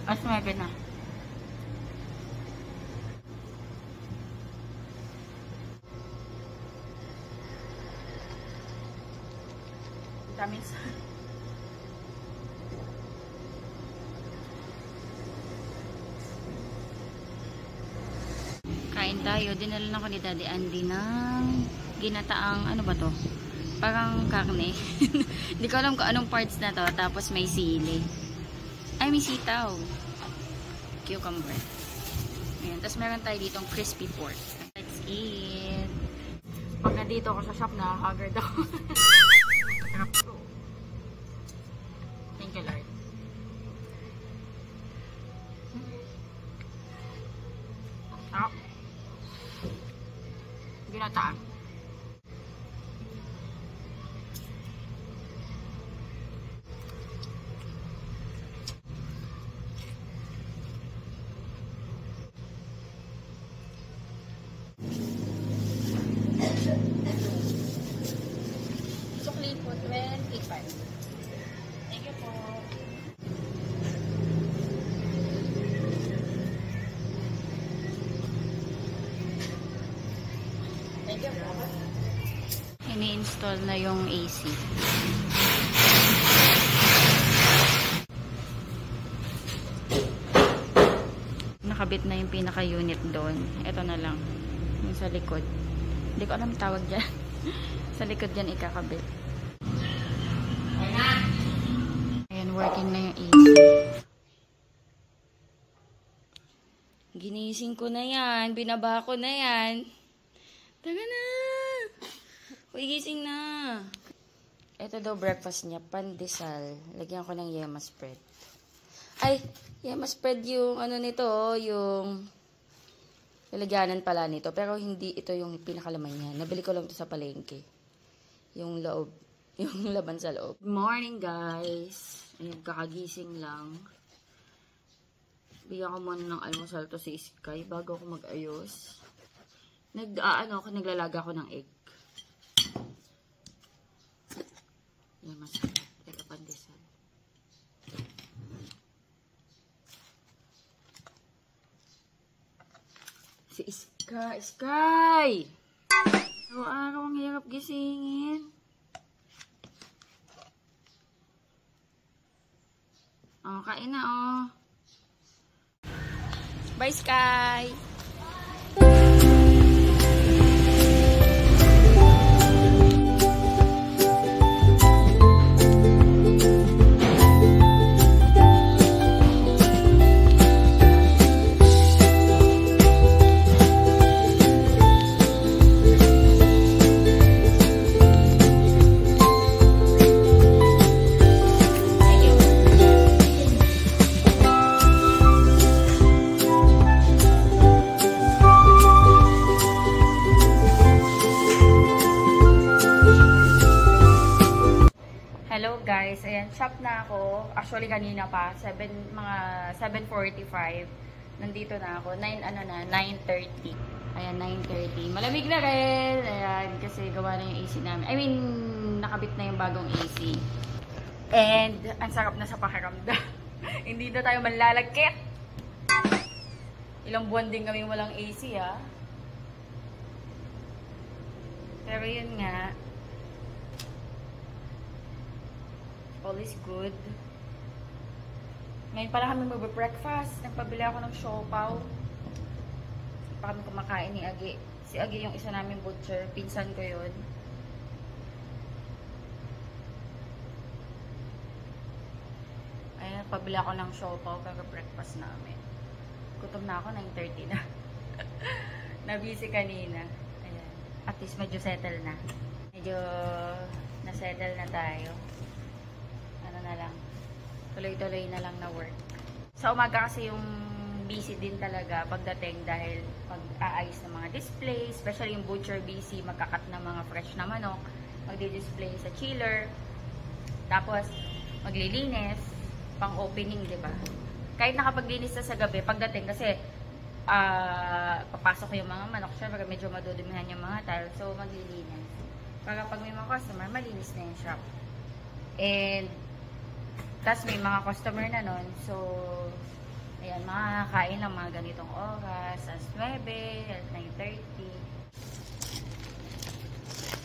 As 9 na. Tamis. Kain tayo. Dinala na ko ni Daddy Andy ng ginataang, ano ba to? Parang karne. Hindi ko alam kung anong parts na to. Tapos may sili. Ay, may sitaw. Cucumber. Ayan. Tapos meron tayo ditong crispy pork. Let's eat. Pag nandito ako sa shop, nakakagard ako. Thank you, Lord. Sarap. Ginataan. Sukli po, 25. Thank you po. Thank you po. Ini-install na yung AC. Nakabit na yung pinaka-unit doon. Ito na lang. Yung sa likod. Hindi ko alam tawag dyan. Sa likod dyan ikakabit. Ayan, working na yung AC. Ginising ko na yan. Binaba ko na yan. Taga na! Uy, gising na! Ito daw breakfast niya. Pandesal. Lagyan ko ng yema spread. Ay! Yema spread yung ano nito. Yung lalagyanan pala nito. Pero hindi ito yung pinakalaman niya. Nabili ko lang ito sa palengke. Yung loob. Yung laban sa loob. Good morning, guys. Ayan, kakagising lang. Bigyan ko muna ng almusal to si Sky bago ako mag-ayos. Naglalaga ako ng egg. Yan, masarap. Teka, pandesal. Si Sky! Sky! So, araw ang hirap gisingin. Oh, kain na, oh. Bye, Sky! Hello guys, ayan, shop na ako. Actually kanina pa, mga 7:45. Nandito na ako. 9:30. Ayan, 9:30. Malamig na rin. Ayan, kasi gawa na yung AC namin. I mean, nakabit na yung bagong AC. And, ang sarap na sa pakiramdam. Hindi na tayo manlalagkit. Ilang buwan din kami walang AC, ha. Pero yun nga, all is good. Ngayon pala kami mag-breakfast. Nagpabili ako ng siopaw. Pa kami kumakain ni Agi. Si Agi yung isa namin butcher. Pinsan ko yun. Ayan, nagpabili ako ng siopaw para breakfast namin. Gutom na ako, 9:30 na. Na-busy kanina. Ayan. At least medyo settle na. Medyo na-settle na tayo. Na lang. Tuloy-tuloy na lang na work. Sa umaga kasi yung busy din talaga pagdating dahil pag-aayos ng mga display, especially yung butcher busy, magkakat ng mga fresh na manok, magdi-display sa chiller, tapos maglilinis, pang opening, di ba? Kahit nakapaglinis na sa gabi, pagdating kasi papasok yung mga manok, syempre medyo madudumihan yung mga tile, so maglilinis. Para pag may mga customer, malinis na yung shop. And tas may mga customer na nun. So, Ayan, makakain lang mga ganitong oras. As 9, at 9:30.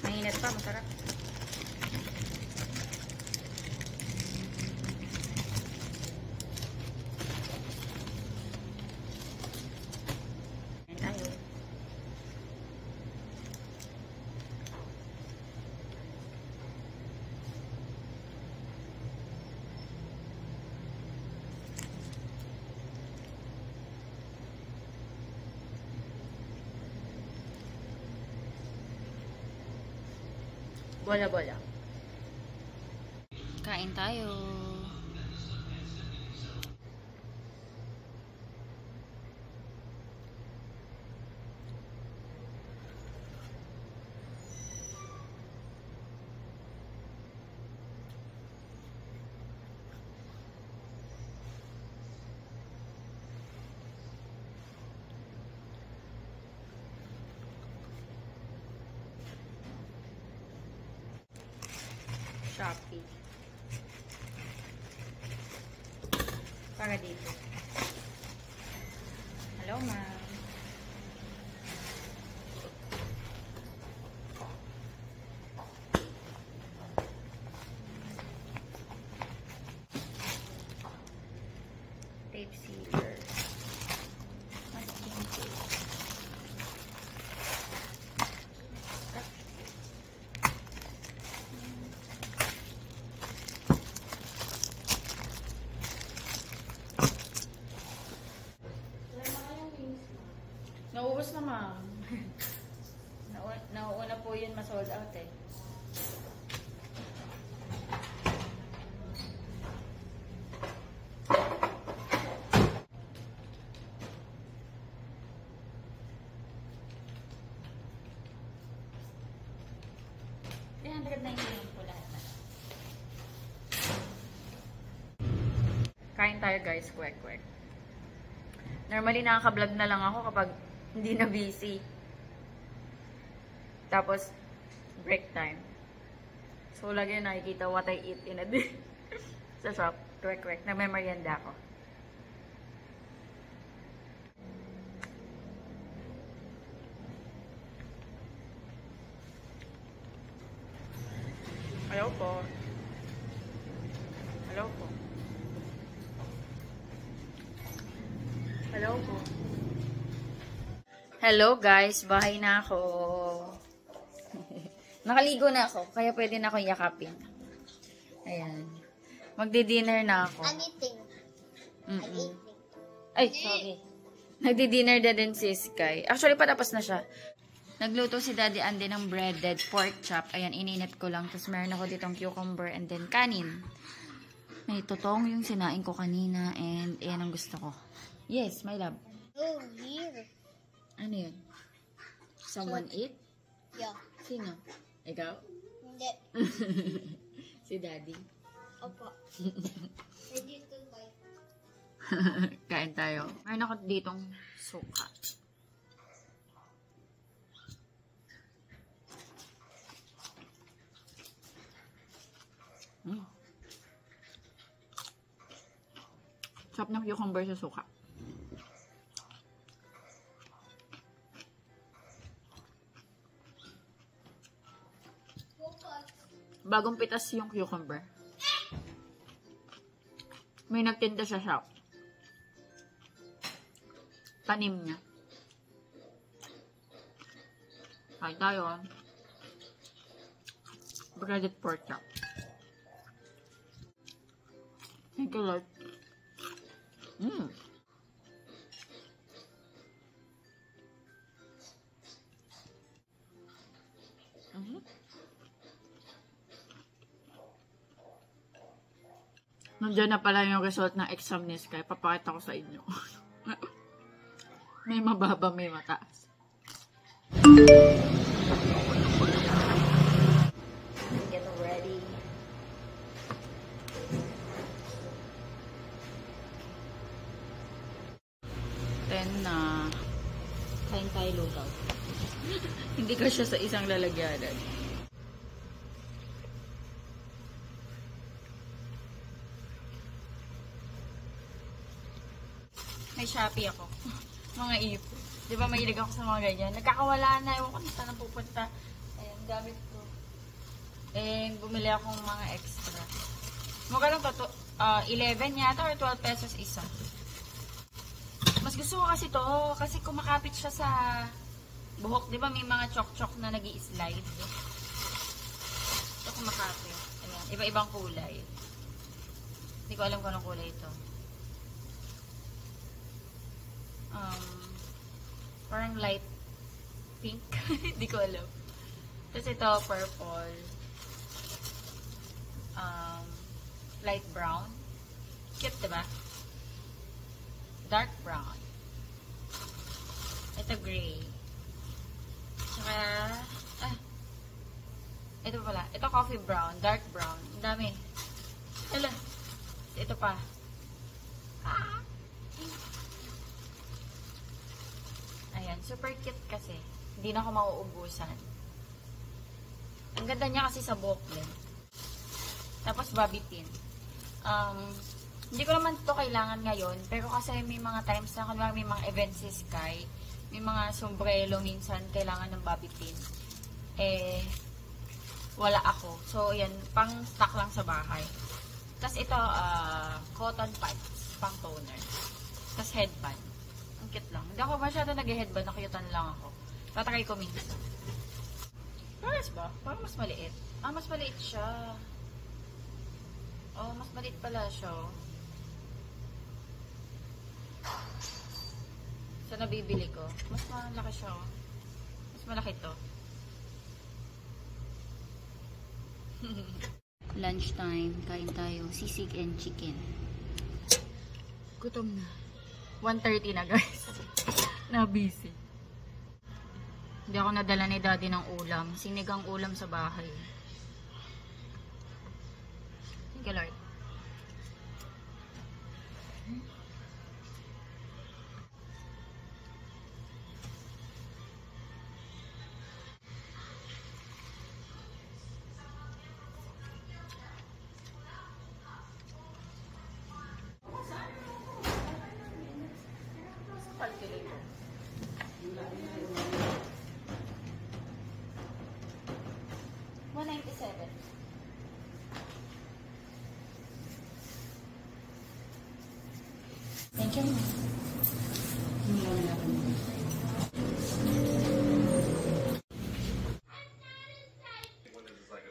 Mainit pa, masarap. Ayan tayo. Bola-bola. Kain tayo. Shopee. Para dito. Hello, ma'am. Tape sealer. Masking tape. Nauubos na, ma'am. Nauuna po yun ma-sold out eh. Po lahat na. Kain tayo guys, kwek-kwek. Normally nakaka-vlog na lang ako kapag hindi na busy. Tapos, break time. So, lagi nakikita what I eat in a day. Sa shop. Kwek-kwek. Nagme-merienda ako. Hello po. Hello po. Hello po. Hello guys, bahay na ako. Nakaligo na ako, kaya pwede na ako yakapin. Ayan. Magdi-dinner na ako. Anything. Ay, sorry. Nagdi-dinner na din si Sky. Actually, patapos na siya. Nagluto si Daddy Andy ng breaded pork chop. Ayan, ininit ko lang. Tapos meron ako ditong cucumber and then kanin. May totong yung sinain ko kanina and ayan ang gusto ko. Yes, my love. Oh, here. Ano yun? Someone eat? Yeah. Sino? Ikaw? Hindi. Si Daddy. Opo. Ready to buy. Kain tayo. Meron ako ditong suka. Sarap ng cucumber sa suka. Bagong pitas yung cucumber. May nagtinda sa shop. Tanim niya. Kain tayo. Breaded pork chop. Thank you, Lord. Nandiyan na pala yung result ng exam ni Sky. Papakita ko sa inyo. May mababa, may mataas. Get ready. Then na kain tayo lugaw. Hindi ko siya sa isang lalagyanan. May Shopee ako. Mga ipon. Di ba mahilig ako sa mga ganyan? Nagkakawala na. Ewan ko na saan pupunta. Ayan, gamit ko. Eh, bumili akong mga extra. Magkano to? 11 yata or 12 pesos isa. Mas gusto ko kasi to. Kasi kumakapit siya sa buhok. Di ba may mga chok-chok na nag-i-slide? Ito kumakapit. Ayan, iba-ibang kulay. Hindi ko alam kung anong kulay ito. Parang light pink. Hindi ko alam. Tapos ito, purple. Light brown. Cute, diba? Dark brown. Ito, gray. Tsaka, ito pala. Ito, coffee brown. Dark brown. Ang dami. Hala. Ito pa. Ayan. Super cute kasi. Hindi na ako mauubusan. Ang ganda niya kasi sa buhok din. Tapos, bobby pin. Hindi ko naman ito kailangan ngayon. Pero kasi may mga times na kunwari may mga events si Sky. May mga sombrero minsan kailangan ng bobby pin. Eh, wala ako. So, yan. Pang stock lang sa bahay. Tapos ito, cotton pads. Pang toner. Tapos headband. Ang cute lang. Hindi ako masyado nag-headband. Nakyutan lang ako. Tatry ko minsan. Paras ba? Parang mas maliit. Mas maliit siya. Oh, mas maliit pala siya. So, nabibili ko. Mas malaki siya. Mas malaki to. Lunchtime. Kain tayo. Sisig and chicken. Gutom na. 1:30 na, guys. Na-busy. Hindi ako nadala ni daddy ng ulam. Sinigang ulam sa bahay. Thank you, Lord. Thank you.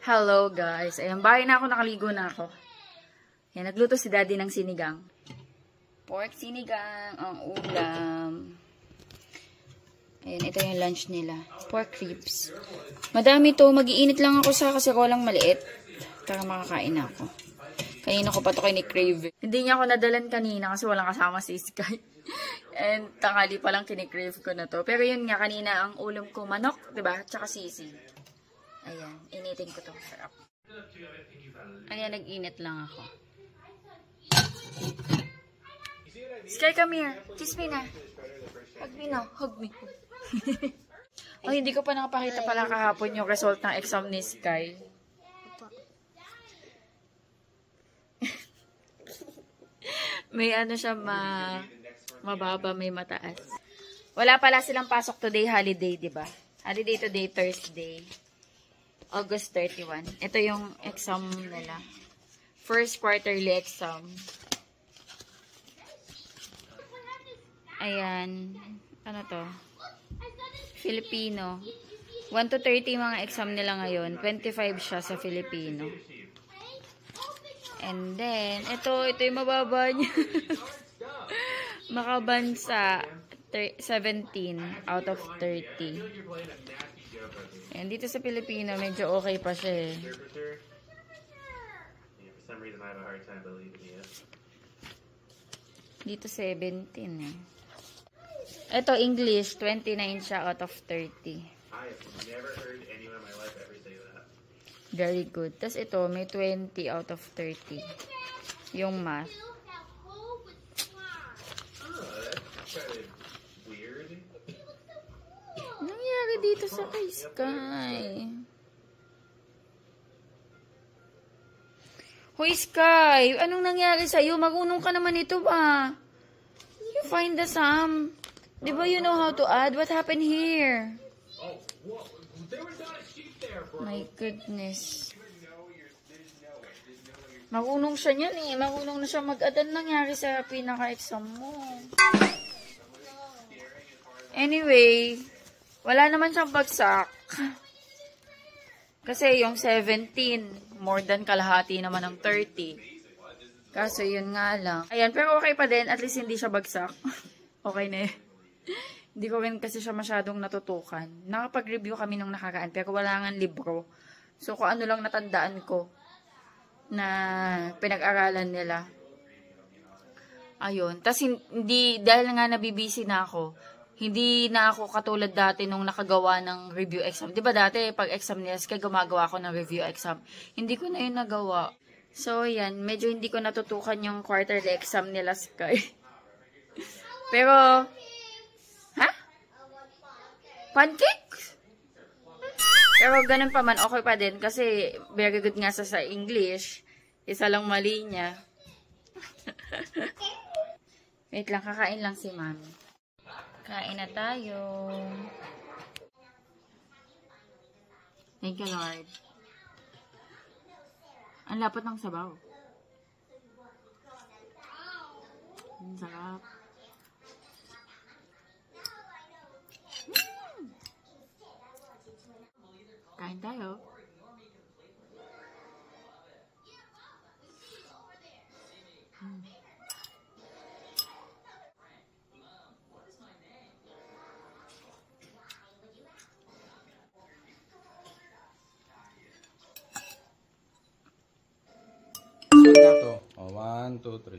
Hello guys. Ayan, bahay na ako, nakaligo na ako. Ayan, nagluto si daddy ng sinigang. Pork sinigang, ang ulam. Ayan, ito yung lunch nila. Pork ribs. Madami to, mag-iinit lang ako sa kasi ko lang maliit. Para makakain na ako. Kanina ko pa ito kinikrave. Hindi niya ako nadalan kanina kasi walang kasama si Sky. And tanghali pa lang kinikrave ko na to. Pero yun nga, kanina ang ulam ko manok, diba? Tsaka sisig. Ayan, initin ko to. Sarap. Ayan, nag-init lang ako. Sky, come here. Kiss me na. Hug me na. Hug me. Oh, hindi ko pa nakapakita pala kahapon yung result ng exam ni Sky. May ano siya, mababa, may mataas. Wala pala silang pasok today, holiday, diba? Holiday today, Thursday. August 31. Ito yung exam nila. First quarterly exam. Ayan. Ano to? Filipino. 1 to 30 mga exam nila ngayon. 25 siya sa Filipino. And then, ito yung mababa niya. Makabansa, 17 out of 30. And dito sa Pilipino, medyo okay pa siya eh. Dito 17 eh. Ito, English, 29 siya out of 30. Very good. Tapos ito, may 20 out of 30. Yung math. Anong nangyari dito sa kay Sky? Hoy, Sky! Anong nangyari sa'yo? Marunong ka naman ito ba? find the sum. Di ba you know how to add? What happened here? My goodness. Marunong siya niyan eh. Marunong na siya mag-add. Nangyari sa pinaka-exam mo. Anyway, wala naman siyang bagsak. Kasi yung 17, more than kalahati naman ng 30. Kaso yun nga lang. Ayan, pero okay pa din. At least hindi siya bagsak. Okay na eh. Hindi ko rin kasi siya masyadong natutukan. Nakapag-review kami nung nakaraan, pero wala nga libro. So, kung ano lang natandaan ko na pinag-aralan nila. Ayun. Tapos, hindi, dahil nga nabibisi na ako, hindi na ako katulad dati nung nakagawa ng review exam. Di ba dati, pag exam nila, kaya gumagawa ako ng review exam. Hindi ko na yun nagawa. So, yan. Medyo hindi ko natutukan yung quarterly exam nila, Sky. Pero, ha? Pancakes? Pero ganun pa man, okay pa din. Kasi, very good nga sa English. Isa lang mali niya. Wait lang, kakain lang si Mami. Kain na tayo. Thank you, Lord. Ang lapot ng sabaw. Ang sarap. Kain tayo. Ito. Oh, 1, 2, 3.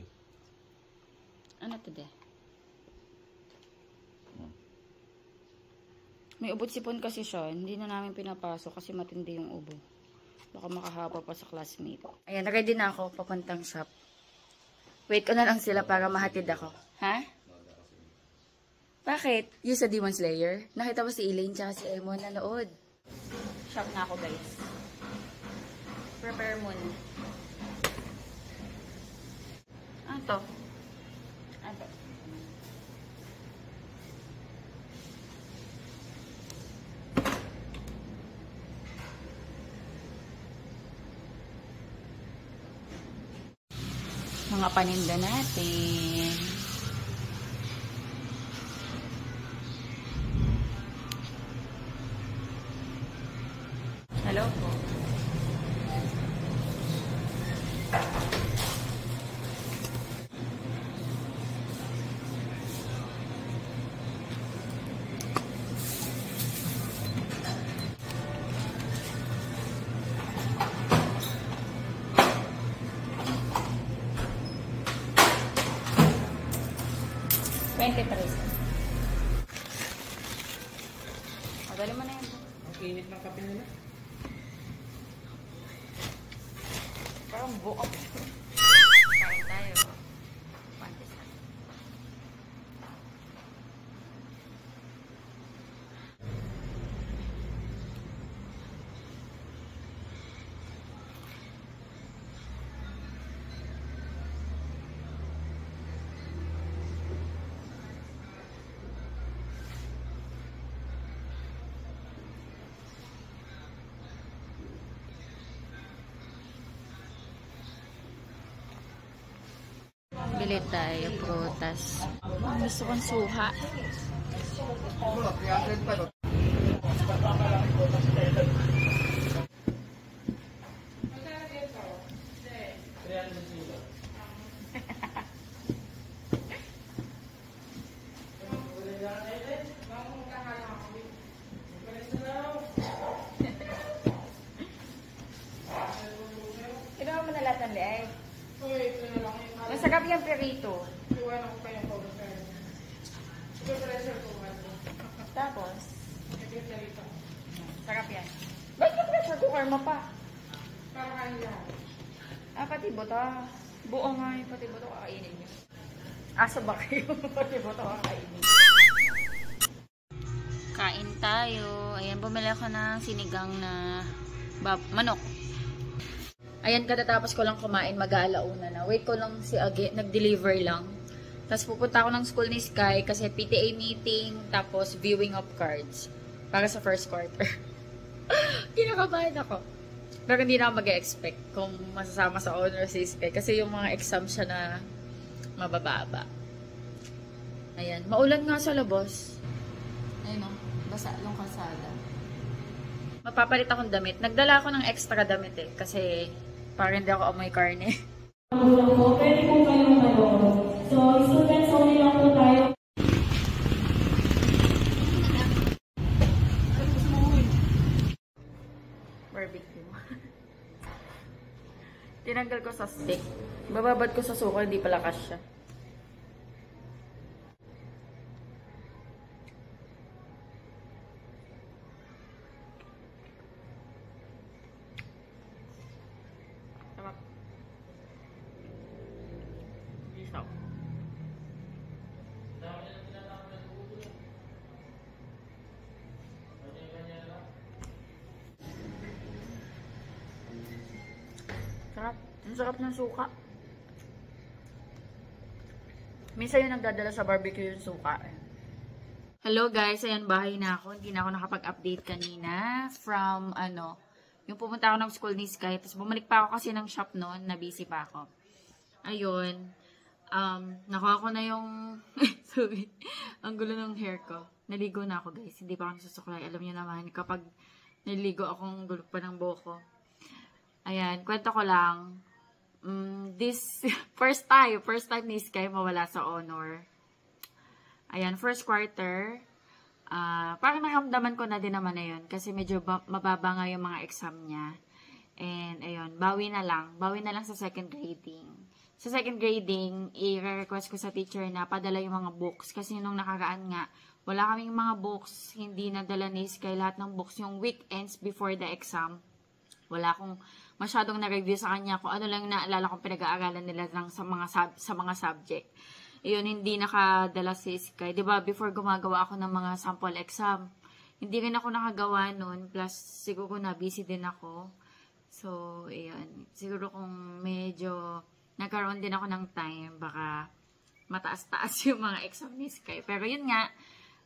Ano to de? May ubot sipon kasi siya. Hindi na namin pinapasok kasi matindi yung ubo. Baka makahaba pa sa classmate. Ayan, ready na ako. Papuntang shop. Wait ko na lang sila para mahatid ako. Ha? Bakit? Yung sa Demon Slayer? Nakita mo si Elaine tsaka si Emon nanood. Shop na ako, guys. Prepare muna. Ano to? Ano to? Mga paninda natin. Hello po. Madali mo na yan. Ang init ng kape nila. Parang buok. Kain tayo. Pantis na. Bili tayo prutas. Gusto kong suha. Kinuha mo na lahat ng liay. Masarap yung perito. Tapos, sarap yan. Ba't yung pressure cooker mo pa? Para kain lahat. Pati buta. Buo nga yung pati buta kakainin nyo. Asa ba kayo? Pati buta kakainin. Kain tayo. Ayan, bumili ako ng sinigang na manok. Ayan, katatapos ko lang kumain, mag-aalauna na. Wait ko lang si Age, nag-deliver lang. Tapos pupunta ako ng school ni Sky kasi PTA meeting, tapos viewing of cards para sa first quarter. Kinakabahan ako. Pero hindi na ako mag-expect kung masasama sa honor si Sky kasi yung mga exam siya na mabababa. Ayan. Maulan nga sa labas. Ayun o. Basa yung kalsada. Mapapalit akong damit. Nagdala ako ng extra damit eh. Kasi parang hindi ako amoy karne. Pwede po kayong So, students only lang po tayo. Barbecue. Tinanggal ko sa stick. Bababad ko sa suka, hindi pala kasya. Sarap. Isaw. Sarap. Ang sarap ng suka. Minsan yung nagdadala sa barbecue yung suka. Hello guys, ayan bahay na ako. Hindi na ako nakapag-update kanina from yung pumunta ako ng school ni Sky. Tapos bumalik pa ako kasi ng shop noon, na busy pa ako. Ayun. Nakuha ko na yung sorry. Ang gulo ng hair ko. Naligo na ako guys. Hindi pa ako nasusuklay. Alam niyo naman kapag naligo akong gulo pa ng buhok ko. Ayan, kwento ko lang. This first time ni Sky mawala sa honor. Ayan, first quarter. Parang nakamdaman ko na din naman na yun. Kasi medyo mababa nga yung mga exam niya. And ayun, bawi na lang. Bawi na lang sa second grading. Sa second grading, i-request ko sa teacher na padala yung mga books. Kasi nung nakaraan nga, wala kaming mga books. Hindi nadala ni Sky lahat ng books. Yung weekends before the exam. Wala akong masyadong na-review sa kanya kung ano lang naalala kong pinag-aaralan nila sa mga subject. Iyon, hindi nakadala si Sky. Diba, before gumagawa ako ng mga sample exam, hindi rin ako nakagawa nun. Plus, siguro na busy din ako. So, iyon. Siguro kung medyo nagkaroon din ako ng time, baka mataas-taas yung mga exam ni Sky. Pero yun nga,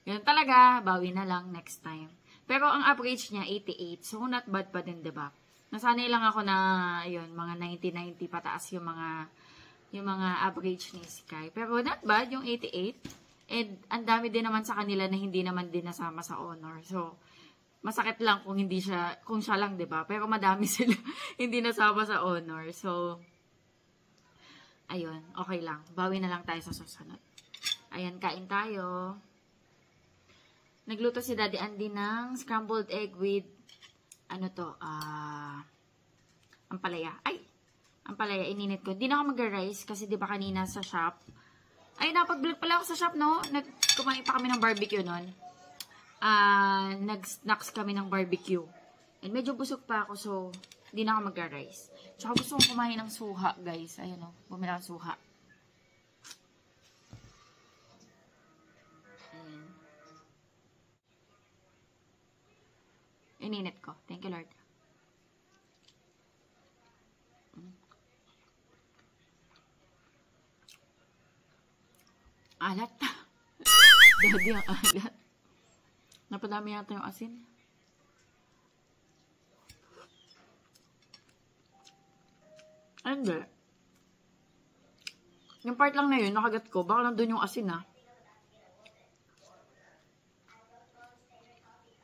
yun talaga, bawi na lang next time. Pero ang average niya, 88. So, not bad pa din, diba? Nasanay lang ako na, yun, mga 90-90 pataas yung mga average ni Sky. Pero not bad, yung 88. And ang dami din naman sa kanila na hindi naman din nasama sa honor. So, masakit lang kung siya lang, 'di ba? Pero madami sila hindi nasama sa honor. So, ayun, okay lang. Bawi na lang tayo sa susunod. Ayan, kain tayo. Nagluto si Daddy Andy ng scrambled egg with ampalaya. Ay! Ampalaya, ininit ko. Hindi na ako mag-rice kasi di ba kanina sa shop. Ay, napag-vlog pala ako sa shop, no? Kumain pa kami ng barbecue nun. Nag-snacks kami ng barbecue. And medyo busog pa ako, so hindi na ako mag-rice. Tsaka gusto kong kumain ng suha, guys. Ayan, no? Bumila ng suha. Ayan. Ininit ko. Thank you, Lord. Alat. Daddy, ang alat. Napadami yata yung asin. Ay, hindi. Yung part lang na yun, nakagat ko. Baka lang doon yung asin, ah.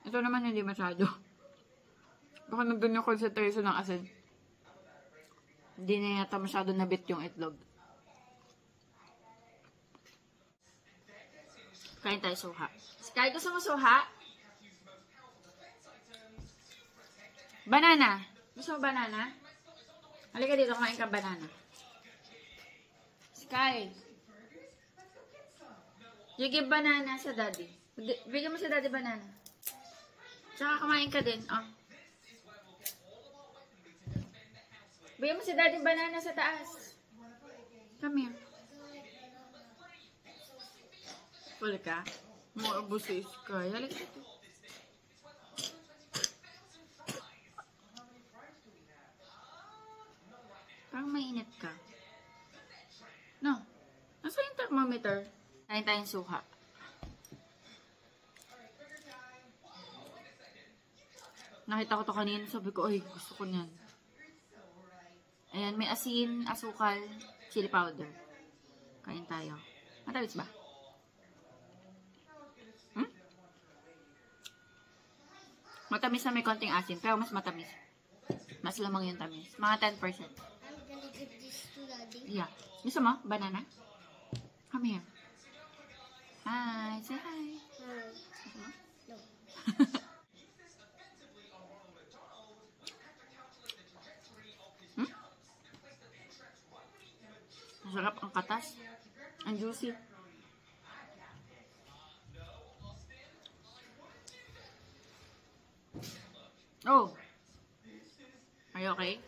Ito naman hindi masyado. Baka nandun yung concentration ng asin. Hindi na yata masyado nabit yung itlog. Kain tayo suha. Sky, gusto mo suha? Banana. Gusto mo banana? Halika dito, kumain ka banana. Sky. You give banana sa daddy. Bigyan mo sa daddy banana. Tsaka kumain ka din. Oh. Bigyan mo sa daddy banana sa taas. Come here. Wala ka? Maabos si Sky. Halika dito. Parang mainit ka. No. Nasa yung thermometer? monitor. Kain tayong suka. Nakita ko to kanina. Sabi ko, ay, gusto ko niyan. Ayan, may asin, asukal, chili powder. Kain tayo. Matamis ba? Matamis na may konting asin, pero mas matamis. Mas lamang yung tamis. Mga 10%. I'm gonna give this to Daddy. Yeah. Gusto mo? Banana? Come here. Hi. Say hi. Gusto mo? No. Masarap ang katas. Ang juicy. Oh. Are you okay?